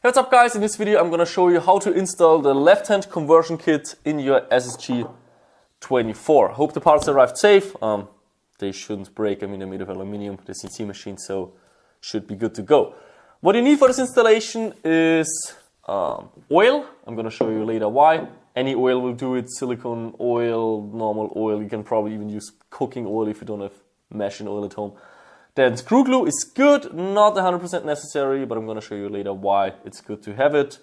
Hey, what's up guys? In this video I'm going to show you how to install the left-hand conversion kit in your SSG24. Hope the parts arrived safe. They shouldn't break. I mean, they're made of aluminium, the CNC machine, so should be good to go. What you need for this installation is oil. I'm going to show you later why. Any oil will do it. Silicone oil, normal oil. You can probably even use cooking oil if you don't have meshing oil at home. Then screw glue is good, not 100% necessary, but I'm going to show you later why it's good to have it.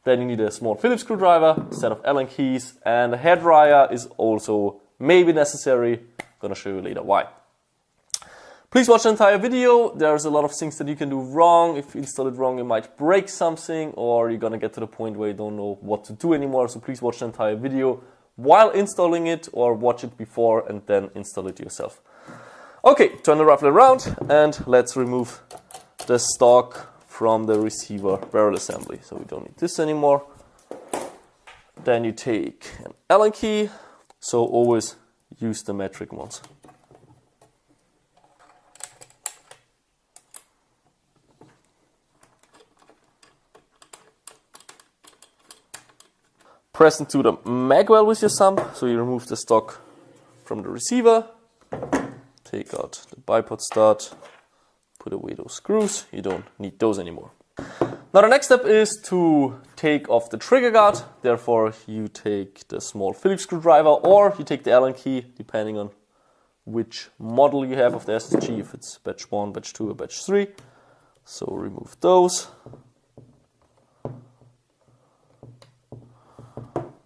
Then you need a small Phillips screwdriver, a set of Allen keys, and a hairdryer is also maybe necessary. I'm going to show you later why. Please watch the entire video. There's a lot of things that you can do wrong. If you install it wrong, you might break something, or you're going to get to the point where you don't know what to do anymore. So please watch the entire video while installing it, or watch it before and then install it yourself. Okay, turn the raffle around and let's remove the stalk from the receiver barrel assembly. So we don't need this anymore. Then you take an Allen key, so always use the metric ones. Press into the mag well with your thumb, so you remove the stalk from the receiver. Take out the bipod stud, put away those screws, you don't need those anymore. Now the next step is to take off the trigger guard, therefore you take the small Phillips screwdriver or you take the Allen key, depending on which model you have of the SSG, if it's batch 1, batch 2 or batch 3. So remove those.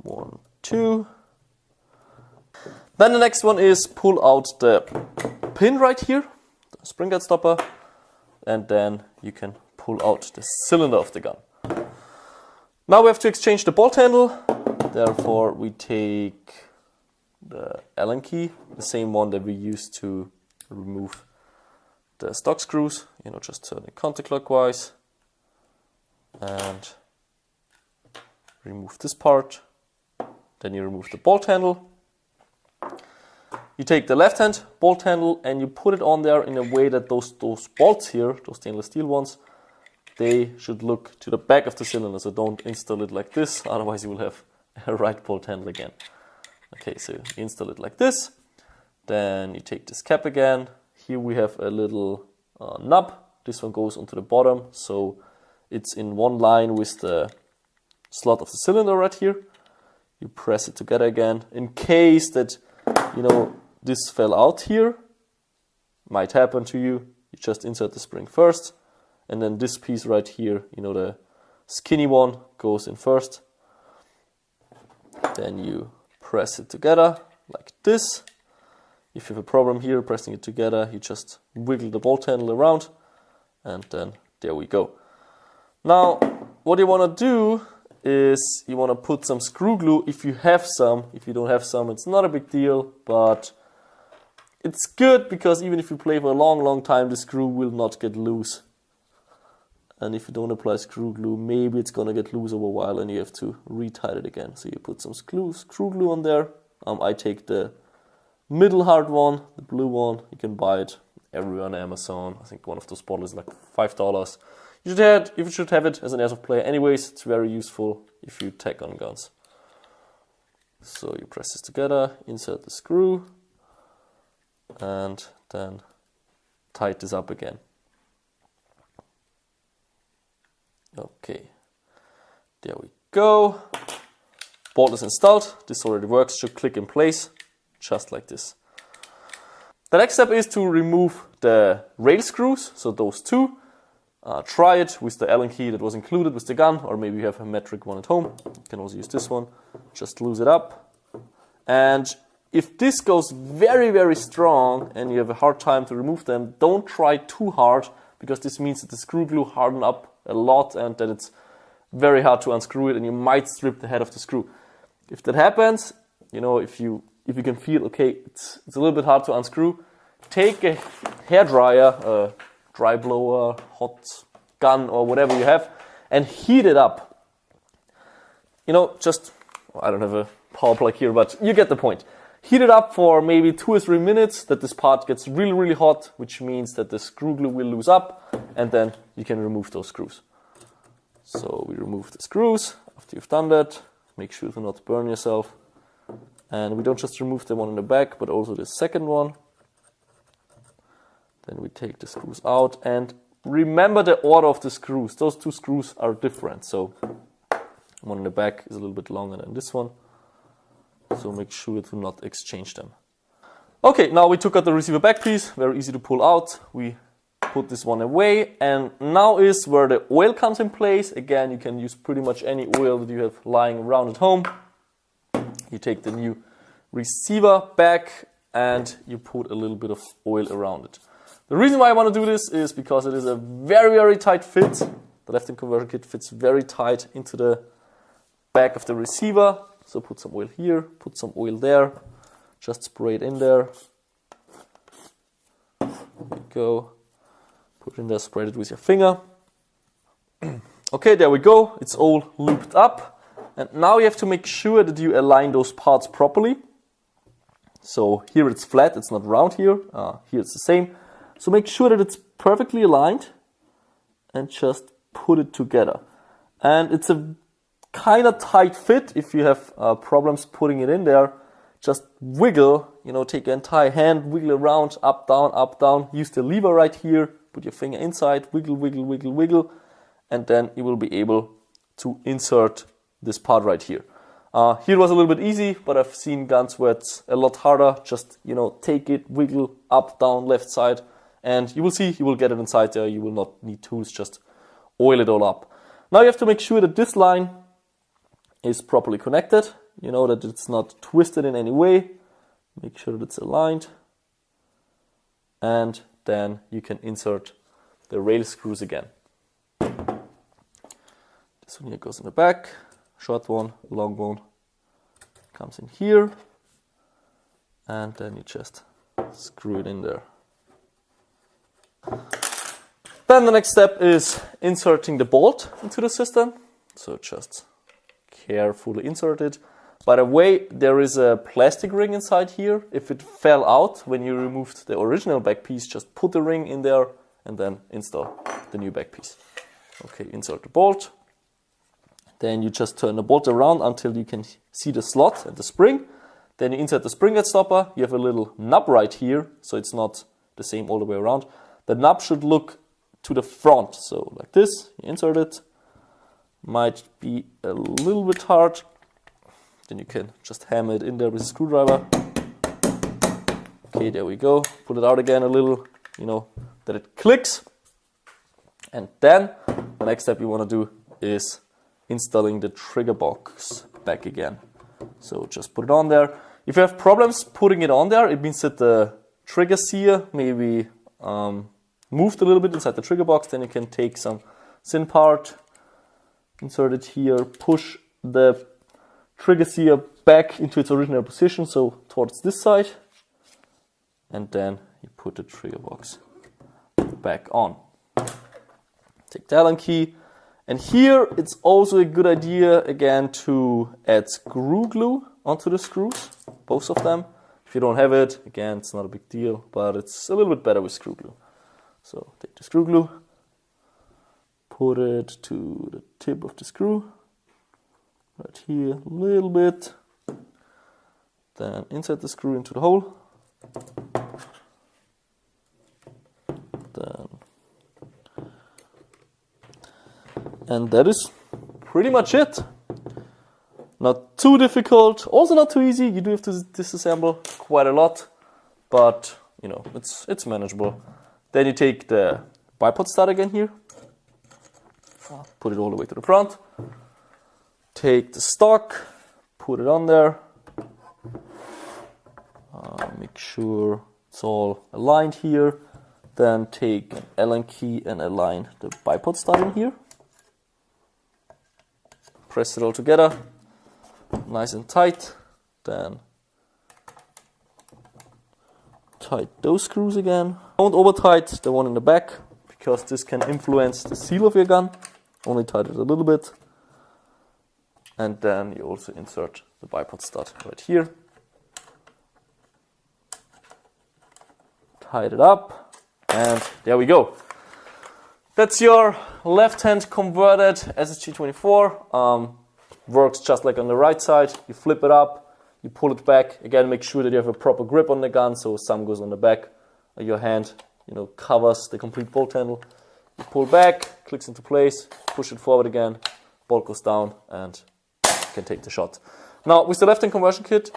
1, 2. Then the next one is pull out the pin right here, the spring guard stopper, and then you can pull out the cylinder of the gun. Now we have to exchange the bolt handle, therefore we take the Allen key, the same one that we used to remove the stock screws, just turn it counterclockwise and remove this part. Then you remove the bolt handle. You take the left hand bolt handle and you put it on there in a way that those bolts here, those stainless steel ones, they should look to the back of the cylinder. So don't install it like this, otherwise you will have a right bolt handle again. Okay, so you install it like this. Then you take this cap again. Here we have a little nub. This one goes onto the bottom, so it's in one line with the slot of the cylinder right here. You press it together again in case that this fell out here. Might happen to you. You just insert the spring first, and then this piece right here, the skinny one, goes in first. Then you press it together like this. If you have a problem here pressing it together, you just wiggle the bolt handle around, and then there we go. Now what you want to do is you want to put some screw glue if you have some. If you don't have some, it's not a big deal, but it's good because even if you play for a long time, the screw will not get loose. And if you don't apply screw glue, maybe it's gonna get loose over a while and you have to re-tight it again. So you put some screw glue on there. I take the middle hard one, the blue one. You can buy it everywhere on Amazon. I think one of those bottles is like $5. You should have it as an airsoft player anyways. It's very useful if you tack on guns. So you press this together, insert the screw, and then tight this up again. Okay, there we go. Bolt is installed. This already works, should click in place, just like this. The next step is to remove the rail screws, so those two. Try it with the Allen key that was included with the gun, or maybe you have a metric one at home. You can also use this one. Just loose it up. And if this goes very strong and you have a hard time to remove them, don't try too hard, because this means that the screw glue hardened up a lot and that it's very hard to unscrew it and you might strip the head of the screw. If that happens, if you can feel, okay, it's a little bit hard to unscrew, take a hairdryer, a dry blower, hot gun or whatever you have, and heat it up. I don't have a power plug here, but you get the point. Heat it up for maybe 2 or 3 minutes, that this part gets really hot, which means that the screw glue will loosen up, and then you can remove those screws. So we remove the screws. After you've done that, make sure to not burn yourself. And we don't just remove the one in the back, but also the second one. Then we take the screws out, and remember the order of the screws. Those two screws are different. So one in the back is a little bit longer than this one. So make sure to not exchange them. Okay, now we took out the receiver back piece. Very easy to pull out. We put this one away, and now is where the oil comes in place. Again, you can use pretty much any oil that you have lying around at home. You take the new receiver back and you put a little bit of oil around it. The reason why I want to do this is because it is a very, very tight fit. The Lefthand conversion kit fits very tight into the back of the receiver. So put some oil here, put some oil there, just spray it in there. There we go. Put it in there, spread it with your finger. Okay, there we go. It's all looped up. And now you have to make sure that you align those parts properly. So here it's flat, it's not round here. Here it's the same. So make sure that it's perfectly aligned and just put it together. And it's a kind of tight fit. If you have problems putting it in there, just wiggle, take your entire hand, wiggle around, up, down. Use the lever right here, put your finger inside, wiggle, wiggle, wiggle, wiggle, and then you will be able to insert this part right here. Here it was a little bit easy, but I've seen guns where it's a lot harder. Just, take it, wiggle, up, down, left side, and you will see, you will get it inside there. You will not need tools, just oil it all up. Now you have to make sure that this line is properly connected, that it's not twisted in any way. Make sure that it's aligned. And then you can insert the rail screws again. This one here goes in the back, short one, long one comes in here, and then you just screw it in there. Then the next step is inserting the bolt into the system. So just carefully insert it. By the way, there is a plastic ring inside here. If it fell out when you removed the original back piece, just put the ring in there and then install the new back piece. Okay, insert the bolt. Then you just turn the bolt around until you can see the slot and the spring. Then you insert the springlet stopper. You have a little nub right here, so it's not the same all the way around. The nub should look to the front, so like this. You insert it. Might be a little bit hard. Then you can just hammer it in there with a screwdriver. Okay, there we go. Pull it out again a little, that it clicks. And then the next step you want to do is installing the trigger box back again. So just put it on there. If you have problems putting it on there, it means that the trigger sear maybe moved a little bit inside the trigger box. Then you can take some thin part, insert it here, push the trigger sear back into its original position, so towards this side, and then you put the trigger box back on. Take the Allen key, and here it's also a good idea again to add screw glue onto the screws, both of them. If you don't have it, again, it's not a big deal, but it's a little bit better with screw glue. So take the screw glue, put it to the tip of the screw, right here, a little bit. Then insert the screw into the hole. And that is pretty much it. Not too difficult, also not too easy. You do have to disassemble quite a lot, but it's manageable. Then you take the bipod stud again here, put it all the way to the front. Take the stock, put it on there. Make sure it's all aligned here. Then take an Allen key and align the bipod stud in here. Press it all together, nice and tight. Then tight those screws again. Don't over tight the one in the back, because this can influence the seal of your gun. Only tight it a little bit. And then you also insert the bipod stud right here. Tied it up, and there we go. That's your left-hand converted SSG24. Works just like on the right side. You flip it up, you pull it back. Again, make sure that you have a proper grip on the gun, so some goes on the back. Your hand, covers the complete bolt handle. You pull back, clicks into place, push it forward again, bolt goes down, and you can take the shot. Now, with the left-hand conversion kit,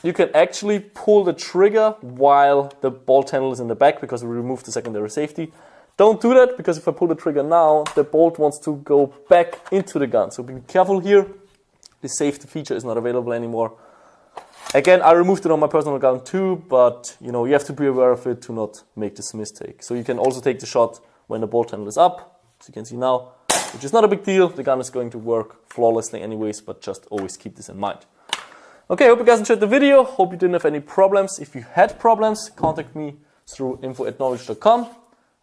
you can actually pull the trigger while the bolt handle is in the back because we removed the secondary safety. Don't do that, because if I pull the trigger now, the bolt wants to go back into the gun. So be careful here. The safety feature is not available anymore. Again, I removed it on my personal gun too, but you have to be aware of it to not make this mistake. So you can also take the shot when the bolt handle is up, as you can see now, which is not a big deal. The gun is going to work flawlessly anyways, but just always keep this in mind. Okay, hope you guys enjoyed the video. Hope you didn't have any problems. If you had problems, contact me through info@NOVRITSCH.com.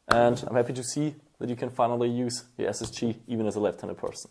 And I'm happy to see that you can finally use the SSG even as a left-handed person.